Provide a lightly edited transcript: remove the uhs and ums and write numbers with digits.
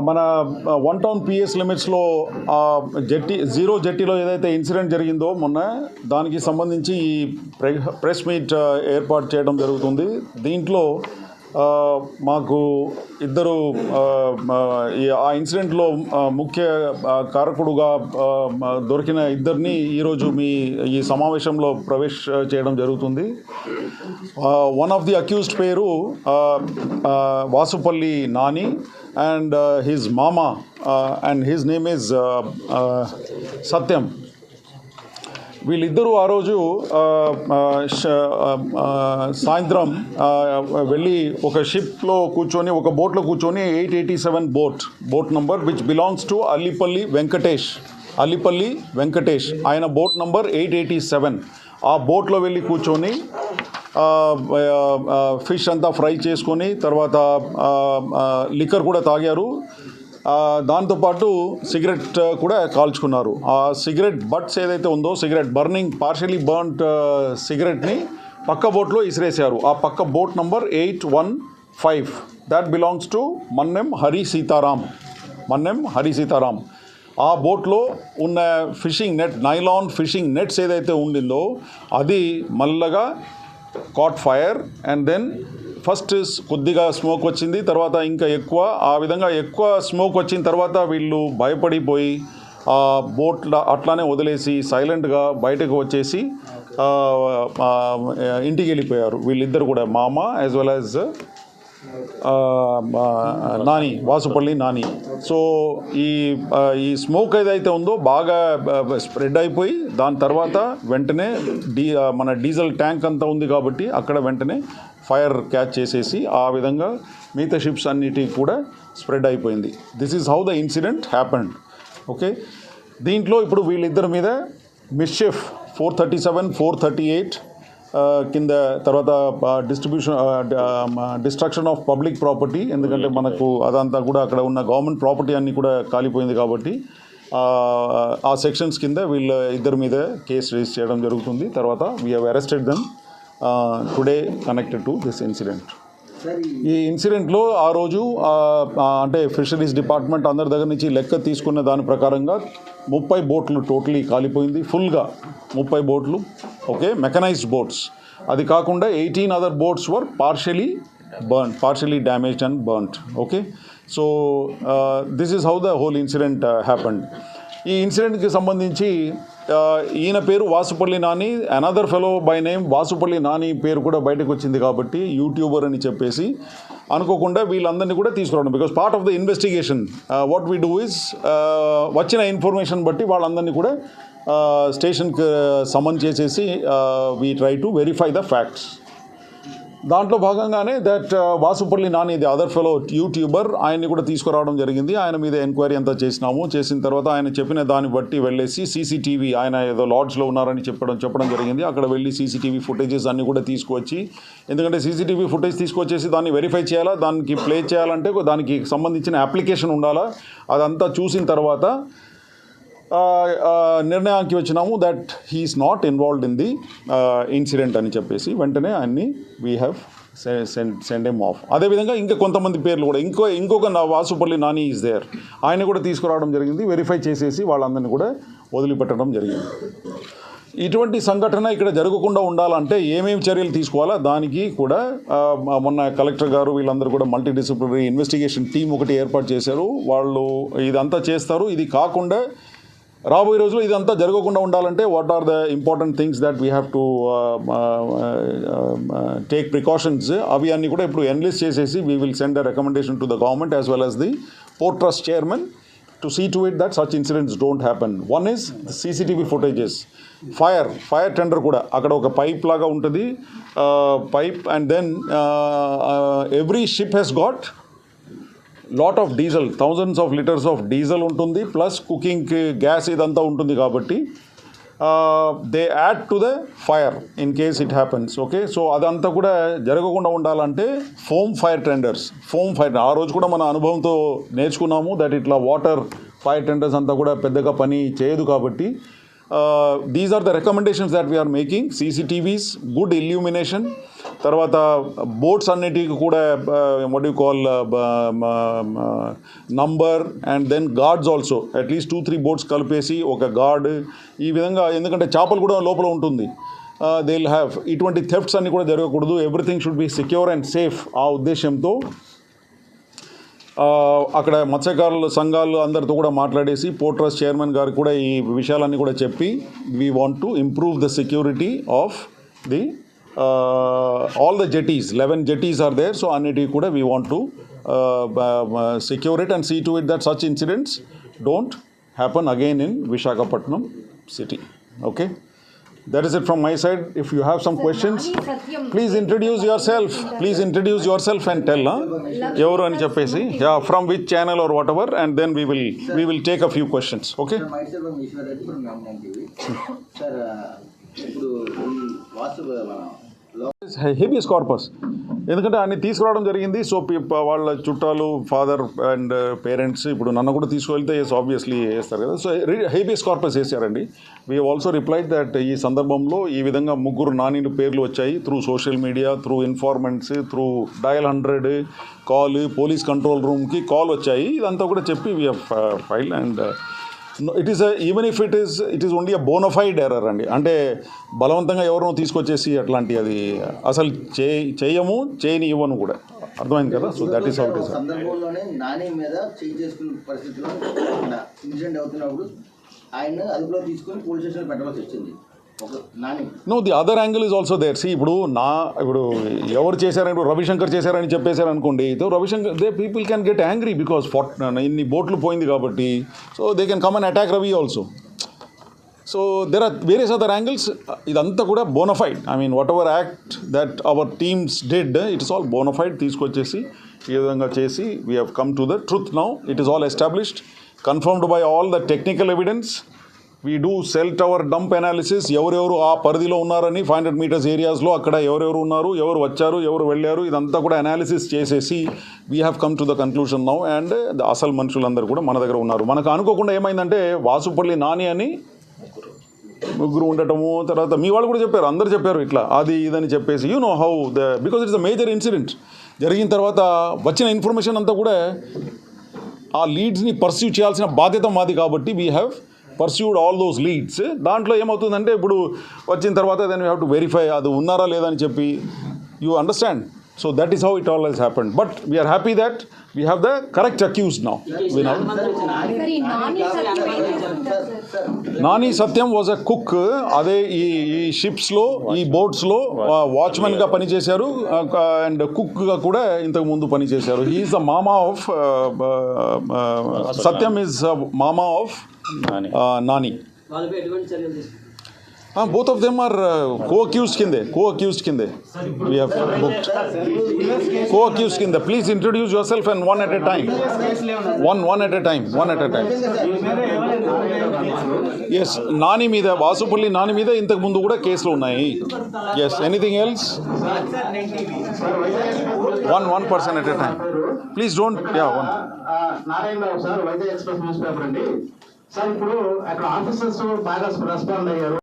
మన one town PS లిమిట్స్లో zero జెట్టీలో ఏదైతే ఇన్సిడెంట్ జరిగిందో మొన్న దానికి సంబంధించి ఈ ప్రెస్ మీట్ ఏర్పాటు చేయడం జరుగుతుంది. దీంట్లో మాకు ఇద్దరు ఆ ఇన్సిడెంట్లో ముఖ్య కారకుడుగా దొరికిన ఇద్దరిని ఈరోజు ఈ సమావేశంలో ప్రవేశ చేయడం జరుగుతుంది. వన్ ఆఫ్ ది అక్యూజ్డ్ పేరు Vasupalli Nani and his mama and his name is Satyam. వీళ్ళిద్దరూ ఆ రోజు సాయంత్రం వెళ్ళి ఒక షిప్లో కూర్చొని ఒక బోట్లో కూర్చొని 887 boat number which belongs to Allipalli Venkatesh ఆయన బోట్ నంబర్ 887 ఆ బోట్లో వెళ్ళి కూర్చొని ఫిష్ అంతా ఫ్రై చేసుకొని తర్వాత లిక్కర్ కూడా తాగారు. దాంతోపాటు సిగరెట్ కూడా కాల్చుకున్నారు. ఆ సిగరెట్ బట్స్ ఏదైతే ఉందో పార్షియలీ బర్న్డ్ సిగరెట్ని పక్క బోట్లో ఇసిరేశారు. ఆ పక్క boat number 815 that belongs to Mannem Hari Sitaram. ఆ బోట్లో ఉన్న fishing net, nylon fishing nets ఏదైతే ఉండిందో అది మల్లగా caught fire and then first కొద్దిగా స్మోక్ వచ్చింది, తర్వాత ఇంకా ఎక్కువ. ఆ విధంగా ఎక్కువ స్మోక్ వచ్చిన తర్వాత వీళ్ళు భయపడిపోయి ఆ బోట్లో అట్లానే వదిలేసి సైలెంట్గా బయటకు వచ్చేసి ఇంటికి వెళ్ళిపోయారు. వీళ్ళిద్దరు కూడా మామ as well as Nani, Vasupalli Nani. So ఈ స్మోక్ ఏదైతే ఉందో బాగా స్ప్రెడ్ అయిపోయి దాని తర్వాత వెంటనే మన డీజిల్ ట్యాంక్ అంతా ఉంది కాబట్టి అక్కడ వెంటనే ఫైర్ క్యాచ్ చేసేసి ఆ విధంగా మిగతా షిప్స్ అన్నిటికి కూడా స్ప్రెడ్ అయిపోయింది. This is how the incident happened. Okay, దీంట్లో ఇప్పుడు వీళ్ళిద్దరి మీద మిస్చెఫ్ 437, 438 కింద, తర్వాత డిస్ట్రక్షన్ ఆఫ్ పబ్లిక్ ప్రాపర్టీ, ఎందుకంటే మనకు అదంతా కూడా అక్కడ ఉన్న గవర్నమెంట్ ప్రాపర్టీ అన్నీ కూడా కాలిపోయింది కాబట్టి ఆ సెక్షన్స్ కింద వీళ్ళ ఇద్దరి మీద కేసు రిజిస్టర్ చేయడం జరుగుతుంది. తర్వాత we have arrested them today connected to this incident. ఈ ఇన్సిడెంట్లో ఆ రోజు అంటే ఫిషరీస్ డిపార్ట్మెంట్ అందరి దగ్గర నుంచి లెక్క తీసుకున్న దాని ప్రకారంగా 30 బోట్లు టోటలీ కాలిపోయింది, ఫుల్గా 30 బోట్లు. Okay, mechanised boats. అది కాకుండా 18 other boats were partially damaged and burned. Okay, so this is how the whole incident happened. ఈ ఇన్సిడెంట్కి సంబంధించి ఈయన పేరు Vasupalli Nani, another fellow by name Vasupalli Nani పేరు కూడా బయటకు వచ్చింది కాబట్టి యూట్యూబర్ అని చెప్పేసి అనుకోకుండా వీళ్ళందరినీ కూడా తీసుకురావడం. Because part of the investigation what we do is వచ్చిన ఇన్ఫర్మేషన్ బట్టి వాళ్ళందరినీ కూడా స్టేషన్కి సమన్ చేసేసి we try to verify the facts. దాంట్లో భాగంగానే that Vasupalli Nani the other fellow YouTuber, ఆయన్ని కూడా తీసుకురావడం జరిగింది. ఆయన మీద ఎంక్వైరీ అంతా చేసిన తర్వాత ఆయన చెప్పిన దాన్ని బట్టి వెళ్ళేసి సీసీటీవీ, ఆయన ఏదో లాడ్జ్లో ఉన్నారని చెప్పడం జరిగింది. అక్కడ వెళ్ళి సీసీటీవీ ఫుటేజెస్ అన్నీ కూడా తీసుకువచ్చి, ఎందుకంటే సీసీటీవీ ఫుటేజ్ తీసుకొచ్చేసి దాన్ని వెరిఫై చేయాలా, దానికి ప్లే చేయాలంటే దానికి సంబంధించిన అప్లికేషన్ ఉండాలా. అదంతా చూసిన తర్వాత నిర్ణయానికి వచ్చినాము that he's not involved in the incident అని చెప్పేసి వెంటనే ఆయన్ని we have send M of. అదేవిధంగా ఇంకా కొంతమంది పేర్లు కూడా ఇంకొక వాసుపల్లి నాని ఈజ్ దేర్, ఆయన కూడా తీసుకురావడం జరిగింది. వెరిఫై చేసేసి వాళ్ళందరినీ కూడా వదిలిపెట్టడం జరిగింది. ఇటువంటి సంఘటన ఇక్కడ జరగకుండా ఉండాలంటే ఏమేమి చర్యలు తీసుకోవాలా దానికి కూడా మొన్న కలెక్టర్ గారు వీళ్ళందరూ కూడా మల్టీ డిసిప్లినరీ ఇన్వెస్టిగేషన్ టీం ఒకటి ఏర్పాటు చేశారు. వాళ్ళు ఇదంతా చేస్తారు. ఇది కాకుండా రాబోయే రోజుల్లో ఇదంతా జరగకుండా ఉండాలంటే what are the important things that we have to take precautions, అవి అన్నీ కూడా ఇప్పుడు ఎన్లిస్ట్ చేసేసి we will send a recommendation to the government as well as the port trust chairman to see to it that such incidents don't happen. One is the CCTV footages. Fire tender kuda akkada oka pipe laga untadi, pipe, and then every ship has got lot of diesel, thousands of liters of diesel untundi, plus cooking gas idantha untundi kabatti they add to the fire in case it happens. Okay, so అదంతా కూడా జరగకుండా ఉండాలంటే foam fire ఆ రోజు కూడా మన అనుభవంతో నేర్చుకున్నాము దట్ ఇట్లా వాటర్ ఫైర్ టెండర్స్ అంతా కూడా పెద్దగా పని చేయదు కాబట్టి These are the recommendations that we are making. CCTVs, good illumination. తర్వాత బోట్స్ అన్నిటికీ కూడా what you call number and then guards also at least 2-3 boats కలిపేసి ఒక గార్డ్ ఈ విధంగా, ఎందుకంటే చేపలు కూడా లోపల ఉంటుంది. దే విల్ హ్యావ్ ఇటువంటి థెఫ్ట్స్ అన్ని కూడా జరగకూడదు. Everything should be secure and safe. ఆ ఉద్దేశంతో అక్కడ మత్స్యకారుల సంఘాలు అందరితో కూడా మాట్లాడేసి పోర్ట్ ట్రస్ట్ చైర్మన్ గారికి కూడా ఈ విషయాలన్నీ కూడా చెప్పి we want to improve the security of the all the jetties, 11 jetties are there, so anniti kuda we want to secure it and see to it that such incidents don't happen again in Visakhapatnam city. Okay, that is it from my side. If you have some questions, please introduce yourself. Please introduce yourself and tell evaru ani cheppesi, yeah, from which channel or whatever, and then we will take a few questions. Okay, sir, myself from Vizag from Manamtv. Sir, ఇప్పుడు habeas corpus ఎందుకంటే అన్ని తీసుకురావడం జరిగింది. So వాళ్ళ చుట్టాలు father and parents ఇప్పుడు నన్ను కూడా తీసుకువెళ్తే ఆబ్వియస్లీ వేస్తారు కదా. సో హేబియస్ కార్పస్ వేసారండి. వీ ఆల్సో రిప్లైడ్ దట్ ఈ సందర్భంలో ఈ విధంగా 3 నాని పేర్లు వచ్చాయి through social media, through informants, through dial 100 call, police control రూమ్కి కాల్ వచ్చాయి. ఇదంతా కూడా చెప్పి we have file and it is even if it is only a bona fide error అండి. అంటే బలవంతంగా ఎవరినో తీసుకొచ్చేసి అట్లాంటి అది అసలు చేయము, చేయని ఇవ్వను కూడా. అర్థమైంది కదా. So that is how it is. సందర్భంలోనే నాని మీద చేంజ్ చేసుకున్న పరిస్థితిలో ఇన్సిడెంట్ అవుతున్నప్పుడు ఆయన అదుపులో తీసుకొని పోలీస్ స్టేషన్ పెట్టవలసి వచ్చింది. No, the other angle is also there. See, ఇప్పుడు ఎవరు చేశారని రవిశంకర్ చేశారని చెప్పేశారు అనుకోండి, Ravishankar they people can get angry because ఇన్ని బోట్లు పోయింది కాబట్టి. So they can come and attack Ravi also. So there are various other angles. ఇదంతా కూడా bonafide. I mean whatever act that our teams did, it is all bonafide. తీసుకొచ్చేసి ఈ విధంగా చేసి we have come to the truth now. It is all established, confirmed by all the technical evidence. We do cell tower dump analysis. ఎవరెవరు ఆ పరిధిలో ఉన్నారని 500 metres ఏరియాస్లో అక్కడ ఎవరెవరు ఉన్నారు, ఎవరు వచ్చారు, ఎవరు వెళ్ళారు, ఇదంతా కూడా అనాలిసిస్ చేసేసి we have come to the conclusion now. And అసలు మనుషులందరూ కూడా మన దగ్గర ఉన్నారు. మనకు అనుకోకుండా ఏమైందంటే వాసుపల్లి నాని అని 3 ఉండటము, తర్వాత మీ వాళ్ళు కూడా చెప్పారు, అందరు చెప్పారు ఇట్లా అది ఇదని చెప్పేసి. You know how because it's a major incident. జరిగిన తర్వాత వచ్చిన ఇన్ఫర్మేషన్ అంతా కూడా ఆ లీడ్స్ని పర్స్యూ చేయాల్సిన బాధ్యత మాది కాబట్టి we have pursued all those leads. దాంట్లో ఏమవుతుందంటే ఇప్పుడు వచ్చిన తర్వాత then we have to verify అది ఉన్నారా లేదా అని చెప్పి. You understand. So that is how it all has happened. But we are happy that we have the correct accused now. Nani Satyam was a cook. అదే ఈ షిప్స్లో, ఈ బోట్స్లో వాచ్మెన్గా పనిచేశారు అండ్ కుక్గా కూడా ఇంతకు ముందు పనిచేశారు. హీ ఈజ్ ద మామా ఆఫ్ సత్యం ఈజ్ మామా of Nani. Both of them are co-accused kinde. We have booked co-accused kinde. Please introduce yourself and one at a time. One at a time. Yes, Nani meeda, Vasupalli Nani meeda intaku mundu kuda కేసులు ఉన్నాయి. Yes, anything else? One person at a time. Please don't. Yeah, one. Narayana sir, Vizag express news paper అండి. Sir ఇప్పుడు అక్కడ officers బాగా respond అయ్యారు.